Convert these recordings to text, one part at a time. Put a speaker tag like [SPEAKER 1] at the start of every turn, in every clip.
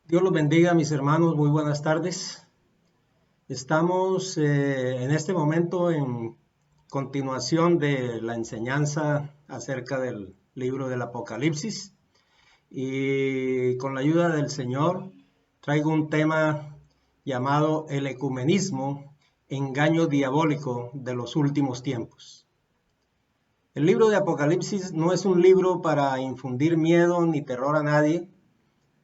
[SPEAKER 1] Dios los bendiga, mis hermanos, muy buenas tardes. Estamos en este momento en continuación de la enseñanza acerca del libro del Apocalipsis y con la ayuda del Señor traigo un tema llamado el ecumenismo, engaño diabólico de los últimos tiempos. El libro de Apocalipsis no es un libro para infundir miedo ni terror a nadie.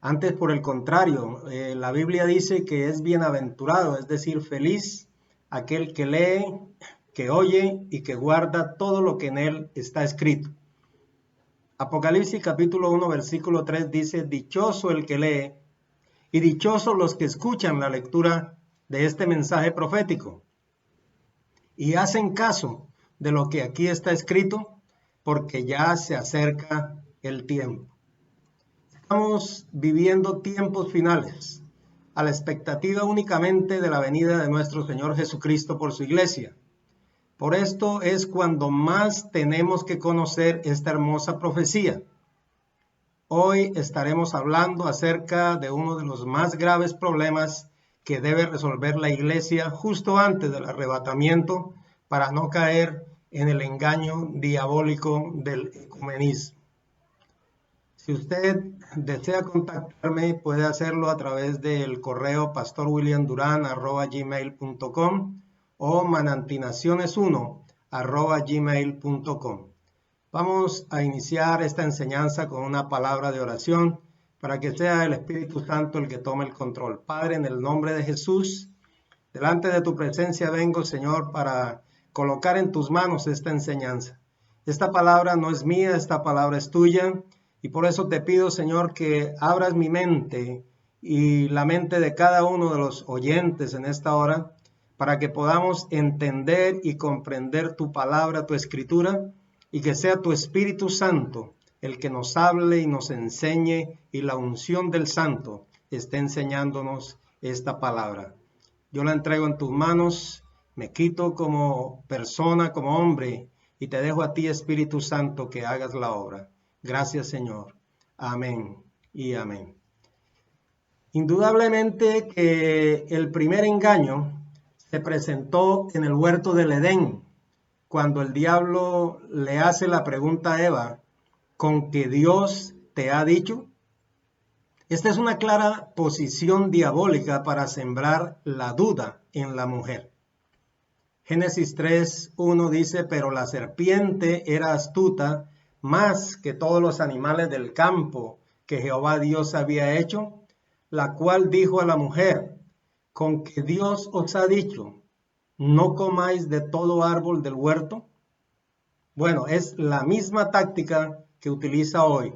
[SPEAKER 1] Antes, por el contrario, la Biblia dice que es bienaventurado, es decir, feliz aquel que lee, que oye y que guarda todo lo que en él está escrito. Apocalipsis capítulo 1, versículo 3 dice, dichoso el que lee y dichosos los que escuchan la lectura de este mensaje profético y hacen caso de lo que aquí está escrito, porque ya se acerca el tiempo. Estamos viviendo tiempos finales, a la expectativa únicamente de la venida de nuestro Señor Jesucristo por su iglesia. Por esto es cuando más tenemos que conocer esta hermosa profecía. Hoy estaremos hablando acerca de uno de los más graves problemas que debe resolver la iglesia justo antes del arrebatamiento para no caer en el engaño diabólico del ecumenismo. Si usted desea contactarme, puede hacerlo a través del correo pastorwilliamduran@gmail.com o manantinaciones1@gmail.com. Vamos a iniciar esta enseñanza con una palabra de oración para que sea el Espíritu Santo el que tome el control. Padre, en el nombre de Jesús, delante de tu presencia vengo, Señor, para colocar en tus manos esta enseñanza. Esta palabra no es mía, esta palabra es tuya. Y por eso te pido, Señor, que abras mi mente y la mente de cada uno de los oyentes en esta hora, para que podamos entender y comprender tu palabra, tu escritura, y que sea tu Espíritu Santo el que nos hable y nos enseñe, y la unción del Santo esté enseñándonos esta palabra. Yo la entrego en tus manos, me quito como persona, como hombre, y te dejo a ti, Espíritu Santo, que hagas la obra. Gracias, Señor. Amén y amén. Indudablemente que el primer engaño se presentó en el huerto del Edén, cuando el diablo le hace la pregunta a Eva, ¿con qué Dios te ha dicho? Esta es una clara posición diabólica para sembrar la duda en la mujer. Génesis 3:1 dice, pero la serpiente era astuta más que todos los animales del campo que Jehová Dios había hecho, la cual dijo a la mujer, ¿con que Dios os ha dicho, no comáis de todo árbol del huerto? Bueno, es la misma táctica que utiliza hoy.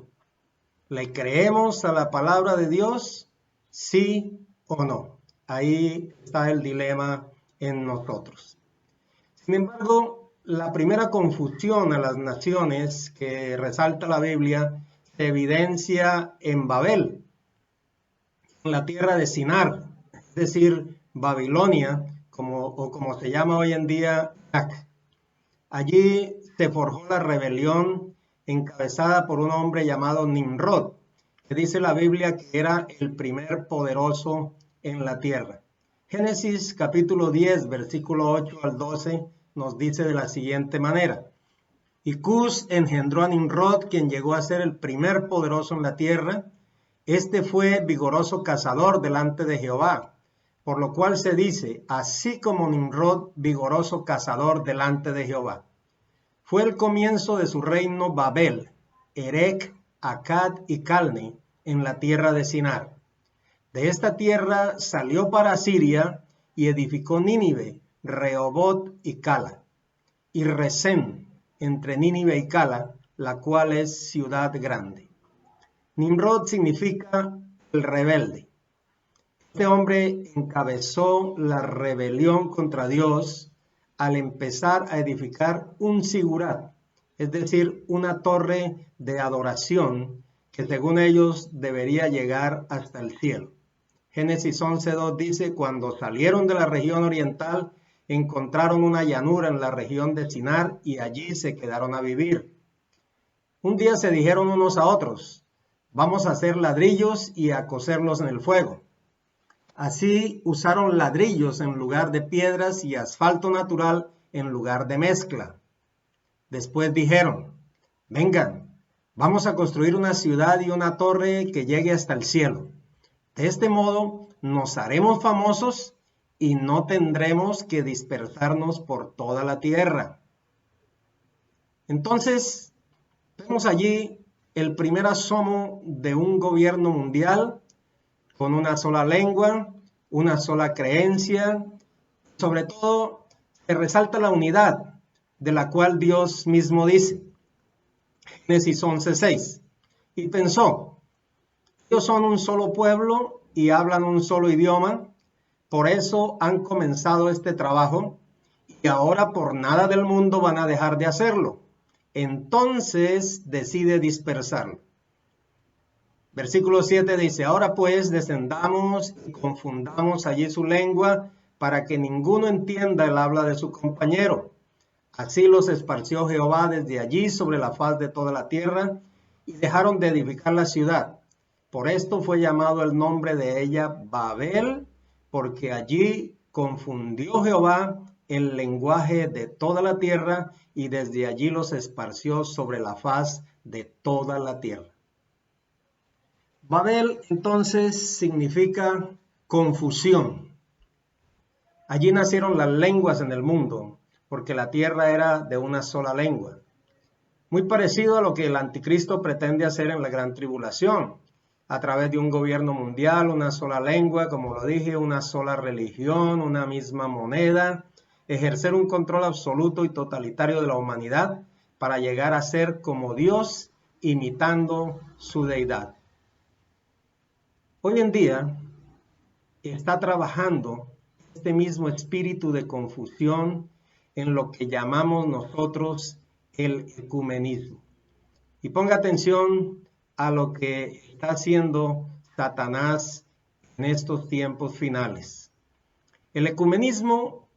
[SPEAKER 1] ¿Le creemos a la palabra de Dios? ¿Sí o no? Ahí está el dilema en nosotros. Sin embargo, la primera confusión a las naciones que resalta la Biblia se evidencia en Babel, en la tierra de Sinar, es decir, Babilonia, como se llama hoy en día, Irak. Allí se forjó la rebelión encabezada por un hombre llamado Nimrod, que dice la Biblia que era el primer poderoso en la tierra. Génesis capítulo 10, versículo 8 al 12, nos dice de la siguiente manera. Y Cus engendró a Nimrod, quien llegó a ser el primer poderoso en la tierra. Este fue vigoroso cazador delante de Jehová, por lo cual se dice, así como Nimrod, vigoroso cazador delante de Jehová. Fue el comienzo de su reino Babel, Erec, Akkad y Calne, en la tierra de Sinar. De esta tierra salió para Siria y edificó Nínive, Rehobot y Cala, y Resén, entre Nínive y Cala, la cual es ciudad grande. Nimrod significa el rebelde. Este hombre encabezó la rebelión contra Dios al empezar a edificar un sigurat, es decir, una torre de adoración que según ellos debería llegar hasta el cielo. Génesis 11:2 dice, cuando salieron de la región oriental, encontraron una llanura en la región de Sinar y allí se quedaron a vivir. Un día se dijeron unos a otros, vamos a hacer ladrillos y a cocerlos en el fuego. Así usaron ladrillos en lugar de piedras y asfalto natural en lugar de mezcla. Después dijeron, vengan, vamos a construir una ciudad y una torre que llegue hasta el cielo. De este modo nos haremos famosos y no tendremos que dispersarnos por toda la tierra. Entonces, vemos allí el primer asomo de un gobierno mundial con una sola lengua, una sola creencia. Sobre todo, se resalta la unidad de la cual Dios mismo dice. Génesis 11:6. Y pensó, ellos son un solo pueblo y hablan un solo idioma, por eso han comenzado este trabajo y ahora por nada del mundo van a dejar de hacerlo. Entonces decide dispersarlo. Versículo 7 dice, ahora pues descendamos y confundamos allí su lengua para que ninguno entienda el habla de su compañero. Así los esparció Jehová desde allí sobre la faz de toda la tierra y dejaron de edificar la ciudad. Por esto fue llamado el nombre de ella Babel, porque allí confundió Jehová el lenguaje de toda la tierra y desde allí los esparció sobre la faz de toda la tierra. Babel entonces significa confusión. Allí nacieron las lenguas en el mundo, porque la tierra era de una sola lengua. Muy parecido a lo que el anticristo pretende hacer en la gran tribulación, a través de un gobierno mundial, una sola lengua, como lo dije, una sola religión, una misma moneda, ejercer un control absoluto y totalitario de la humanidad para llegar a ser como Dios, imitando su deidad. Hoy en día está trabajando este mismo espíritu de confusión en lo que llamamos nosotros el ecumenismo. Y ponga atención a lo que está haciendo Satanás en estos tiempos finales. El ecumenismo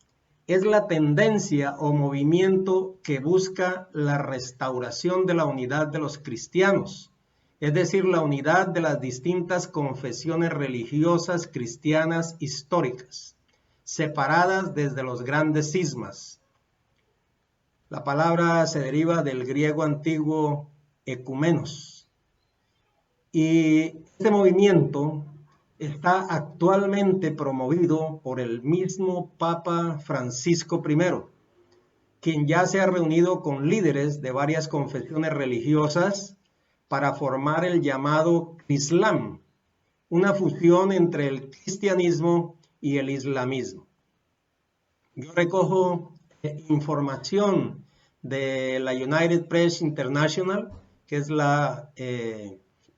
[SPEAKER 1] es la tendencia o movimiento que busca la restauración de la unidad de los cristianos, es decir, la unidad de las distintas confesiones religiosas cristianas históricas, separadas desde los grandes cismas. La palabra se deriva del griego antiguo ecumenos. Y este movimiento está actualmente promovido por el mismo Papa Francisco I, quien ya se ha reunido con líderes de varias confesiones religiosas para formar el llamado Islam, una fusión entre el cristianismo y el islamismo. Yo recojo información de la United Press International, que es la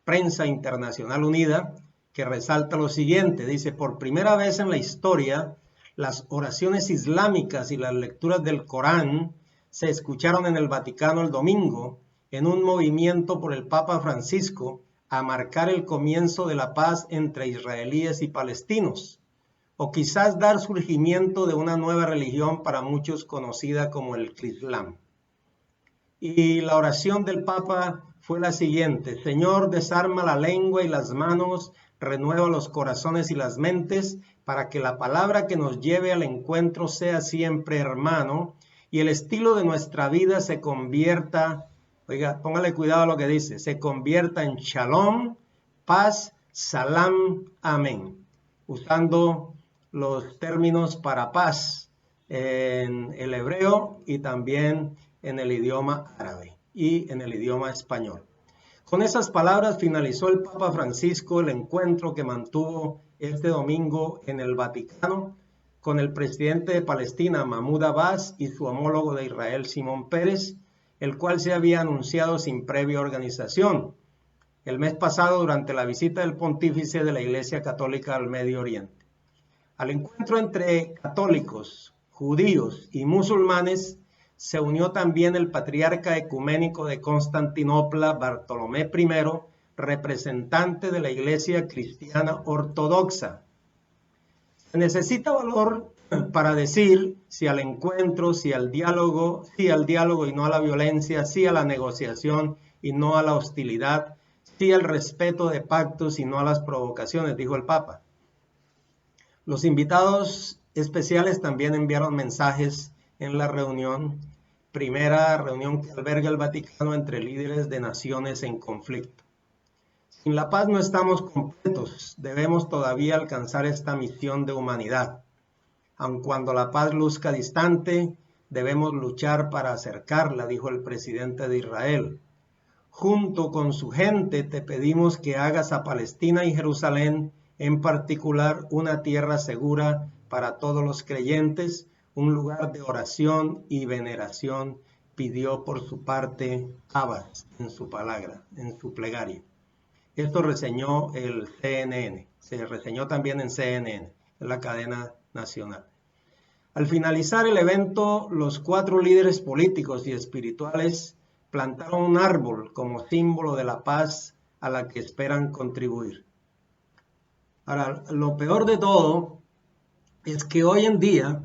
[SPEAKER 1] prensa internacional unida, que resalta lo siguiente. Dice, por primera vez en la historia, las oraciones islámicas y las lecturas del Corán se escucharon en el Vaticano el domingo, en un movimiento por el Papa Francisco a marcar el comienzo de la paz entre israelíes y palestinos, o quizás dar surgimiento de una nueva religión para muchos conocida como el Islam. Y la oración del Papa fue la siguiente: Señor, desarma la lengua y las manos, renueva los corazones y las mentes, para que la palabra que nos lleve al encuentro sea siempre hermano, y el estilo de nuestra vida se convierta, oiga, póngale cuidado a lo que dice, se convierta en shalom, paz, salam, amén, usando los términos para paz en el hebreo y también en el idioma árabe y en el idioma español. Con esas palabras finalizó el Papa Francisco el encuentro que mantuvo este domingo en el Vaticano con el presidente de Palestina, Mahmoud Abbas, y su homólogo de Israel, Simón Pérez, el cual se había anunciado sin previa organización el mes pasado durante la visita del pontífice de la Iglesia Católica al Medio Oriente. Al encuentro entre católicos, judíos y musulmanes se unió también el patriarca ecuménico de Constantinopla, Bartolomé I, representante de la Iglesia Cristiana Ortodoxa. Se necesita valor para decir sí al encuentro, sí al diálogo y no a la violencia, sí a la negociación y no a la hostilidad, sí al respeto de pactos y no a las provocaciones, dijo el Papa. Los invitados especiales también enviaron mensajes en la reunión, primera reunión que alberga el Vaticano entre líderes de naciones en conflicto. Sin la paz no estamos completos, debemos todavía alcanzar esta misión de humanidad. Aun cuando la paz luzca distante, debemos luchar para acercarla, dijo el presidente de Israel. Junto con su gente te pedimos que hagas a Palestina y Jerusalén en particular una tierra segura para todos los creyentes, un lugar de oración y veneración, pidió por su parte Abbas en su palabra, en su plegaria. Esto reseñó el CNN, se reseñó también en CNN, en la cadena nacional. Al finalizar el evento, los 4 líderes políticos y espirituales plantaron un árbol como símbolo de la paz a la que esperan contribuir. Ahora, lo peor de todo es que hoy en día,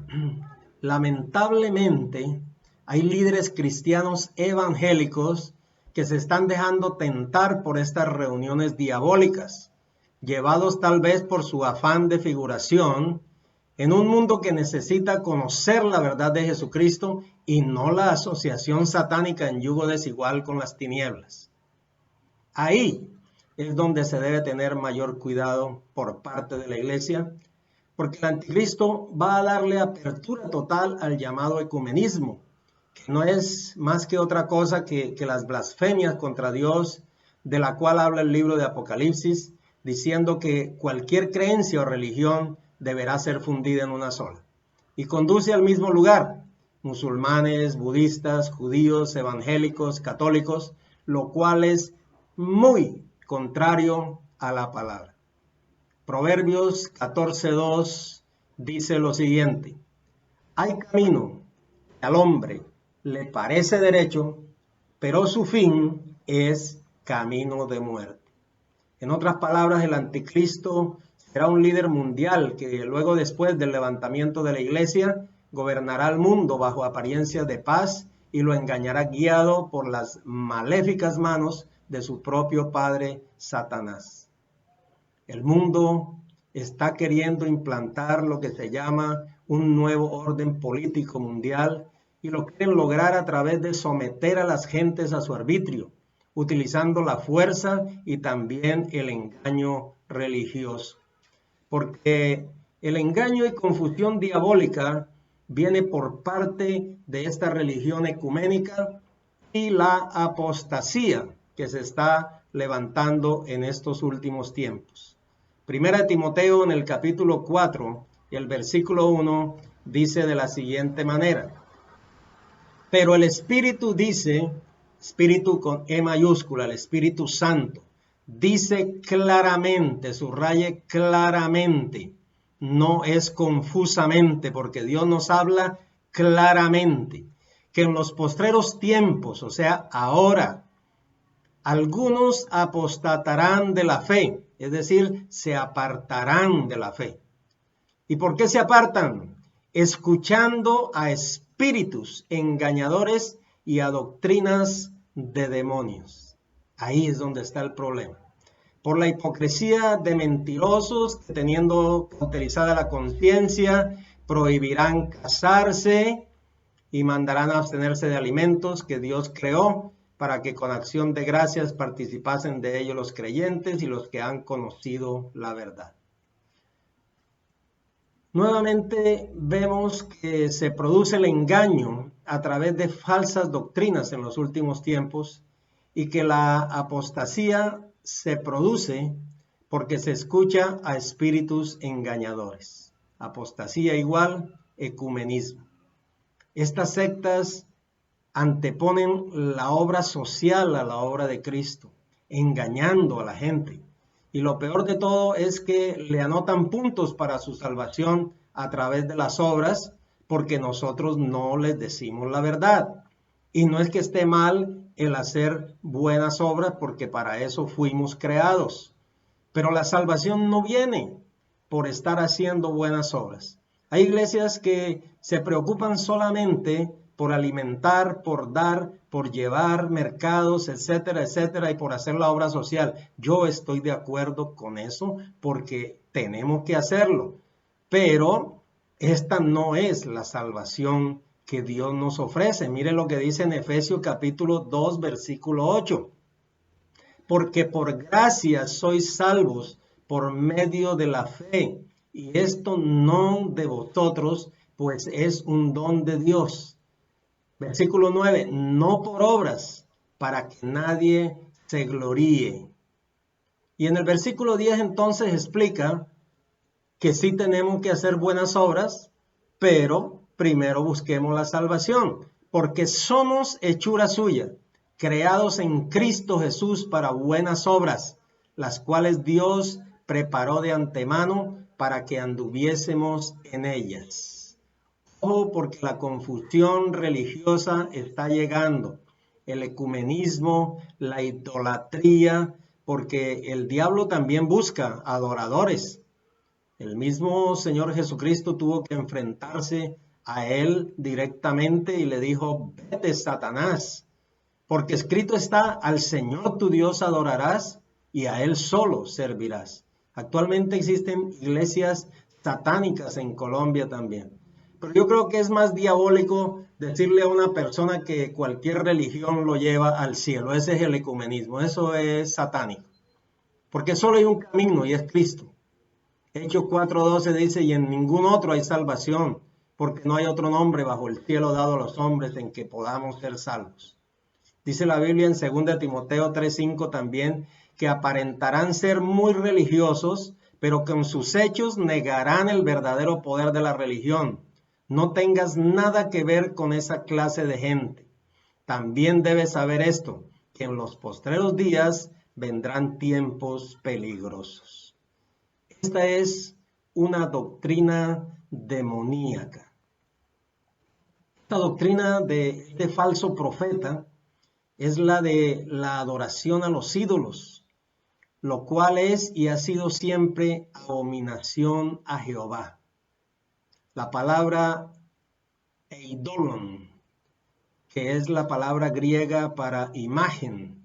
[SPEAKER 1] lamentablemente, hay líderes cristianos evangélicos que se están dejando tentar por estas reuniones diabólicas, llevados tal vez por su afán de figuración, en un mundo que necesita conocer la verdad de Jesucristo y no la asociación satánica en yugo desigual con las tinieblas. Ahí es donde se debe tener mayor cuidado por parte de la iglesia, porque el anticristo va a darle apertura total al llamado ecumenismo, que no es más que otra cosa que las blasfemias contra Dios, de la cual habla el libro de Apocalipsis, diciendo que cualquier creencia o religión deberá ser fundida en una sola. Y conduce al mismo lugar, musulmanes, budistas, judíos, evangélicos, católicos, lo cual es muy contrario a la palabra. Proverbios 14:2 dice lo siguiente: hay camino que al hombre le parece derecho, pero su fin es camino de muerte. En otras palabras, el anticristo será un líder mundial que luego, después del levantamiento de la iglesia, gobernará el mundo bajo apariencias de paz y lo engañará guiado por las maléficas manos de su propio padre Satanás. El mundo está queriendo implantar lo que se llama un nuevo orden político mundial y lo quieren lograr a través de someter a las gentes a su arbitrio, utilizando la fuerza y también el engaño religioso. Porque el engaño y confusión diabólica viene por parte de esta religión ecuménica y la apostasía que se está levantando en estos últimos tiempos. Primera Timoteo en el capítulo 4 y el versículo 1 dice de la siguiente manera: pero el Espíritu dice, Espíritu con E mayúscula, el Espíritu Santo, dice claramente, subraye claramente, no es confusamente, porque Dios nos habla claramente, que en los postreros tiempos, o sea, ahora, algunos apostatarán de la fe, es decir, se apartarán de la fe. ¿Y por qué se apartan? Escuchando a espíritus engañadores y a doctrinas de demonios. Ahí es donde está el problema. Por la hipocresía de mentirosos que, teniendo cauterizada la conciencia, prohibirán casarse y mandarán a abstenerse de alimentos que Dios creó para que con acción de gracias participasen de ellos los creyentes y los que han conocido la verdad. Nuevamente vemos que se produce el engaño a través de falsas doctrinas en los últimos tiempos y que la apostasía se produce porque se escucha a espíritus engañadores. Apostasía igual ecumenismo. Estas sectas anteponen la obra social a la obra de Cristo, engañando a la gente. Y lo peor de todo es que le anotan puntos para su salvación a través de las obras, porque nosotros no les decimos la verdad. Y no es que esté mal el hacer buenas obras, porque para eso fuimos creados. Pero la salvación no viene por estar haciendo buenas obras. Hay iglesias que se preocupan solamente por alimentar, por dar, por llevar mercados, etcétera, etcétera, y por hacer la obra social. Yo estoy de acuerdo con eso porque tenemos que hacerlo, pero esta no es la salvación que Dios nos ofrece. Mire lo que dice en Efesios capítulo 2, versículo 8. Porque por gracia sois salvos por medio de la fe, y esto no de vosotros, pues es un don de Dios. Versículo 9, no por obras, para que nadie se gloríe. Y en el versículo 10 entonces explica que sí tenemos que hacer buenas obras, pero primero busquemos la salvación, porque somos hechura suya, creados en Cristo Jesús para buenas obras, las cuales Dios preparó de antemano para que anduviésemos en ellas. Ojo, porque la confusión religiosa está llegando, el ecumenismo, la idolatría, porque el diablo también busca adoradores. El mismo Señor Jesucristo tuvo que enfrentarse a él directamente y le dijo, vete, Satanás, porque escrito está, al Señor tu Dios adorarás y a él solo servirás. Actualmente existen iglesias satánicas en Colombia también. Pero yo creo que es más diabólico decirle a una persona que cualquier religión lo lleva al cielo. Ese es el ecumenismo, eso es satánico. Porque solo hay un camino y es Cristo. Hechos 4:12 dice, y en ningún otro hay salvación, porque no hay otro nombre bajo el cielo dado a los hombres en que podamos ser salvos. Dice la Biblia en 2 Timoteo 3:5 también, que aparentarán ser muy religiosos, pero con sus hechos negarán el verdadero poder de la religión. No tengas nada que ver con esa clase de gente. También debes saber esto, que en los postreros días vendrán tiempos peligrosos. Esta es una doctrina demoníaca. Esta doctrina de este falso profeta es la de la adoración a los ídolos, lo cual es y ha sido siempre abominación a Jehová. La palabra eidolon, que es la palabra griega para imagen,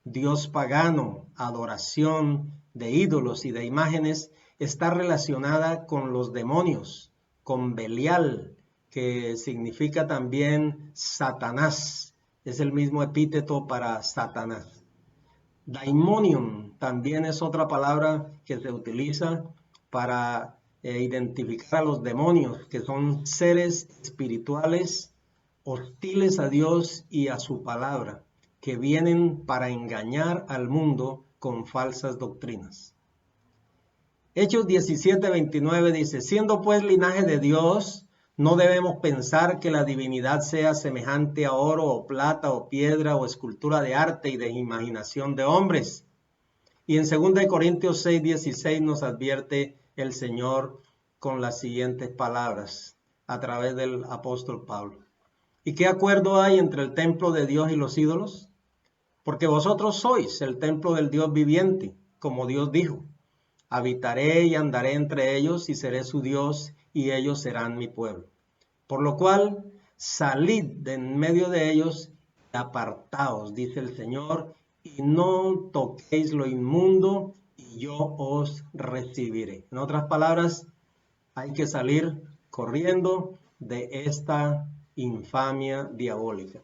[SPEAKER 1] Dios pagano, adoración de ídolos y de imágenes, está relacionada con los demonios, con Belial, que significa también Satanás. Es el mismo epíteto para Satanás. Daimonium también es otra palabra que se utiliza para identificar a los demonios, que son seres espirituales hostiles a Dios y a su palabra, que vienen para engañar al mundo con falsas doctrinas. Hechos 17:29 dice, siendo pues linaje de Dios, no debemos pensar que la divinidad sea semejante a oro o plata o piedra o escultura de arte y de imaginación de hombres. Y en 2 Corintios 6:16 nos advierte el Señor con las siguientes palabras a través del apóstol Pablo. ¿Y qué acuerdo hay entre el templo de Dios y los ídolos? Porque vosotros sois el templo del Dios viviente, como Dios dijo. Habitaré y andaré entre ellos y seré su Dios y ellos serán mi pueblo. Por lo cual, salid de en medio de ellos y apartaos, dice el Señor, y no toquéis lo inmundo y yo os recibiré. En otras palabras, hay que salir corriendo de esta infamia diabólica.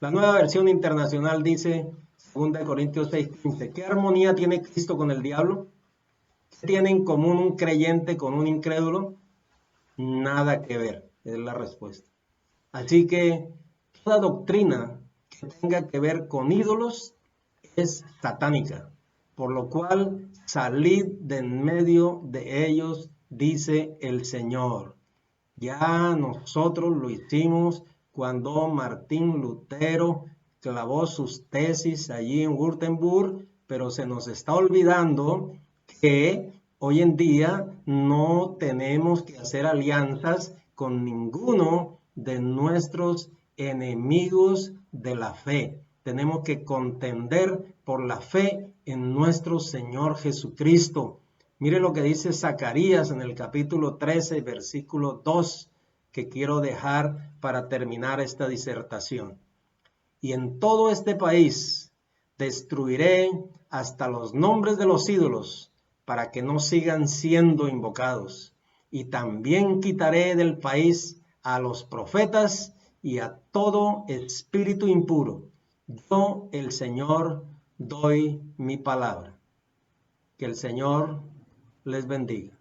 [SPEAKER 1] La Nueva Versión Internacional dice, 2 Corintios 6:15, ¿qué armonía tiene Cristo con el diablo? ¿Qué tiene en común un creyente con un incrédulo? Nada que ver, es la respuesta. Así que toda doctrina que tenga que ver con ídolos es satánica, por lo cual salid de en medio de ellos, dice el Señor. Ya nosotros lo hicimos cuando Martín Lutero clavó sus tesis allí en Württemberg, pero se nos está olvidando que hoy en día no tenemos que hacer alianzas con ninguno de nuestros enemigos de la fe. Tenemos que contender por la fe en nuestro Señor Jesucristo. Mire lo que dice Zacarías en el capítulo 13, versículo 2. que quiero dejar para terminar esta disertación. Y en todo este país destruiré hasta los nombres de los ídolos para que no sigan siendo invocados. Y también quitaré del país a los profetas y a todo espíritu impuro. Yo, el Señor, doy mi palabra. Que el Señor les bendiga.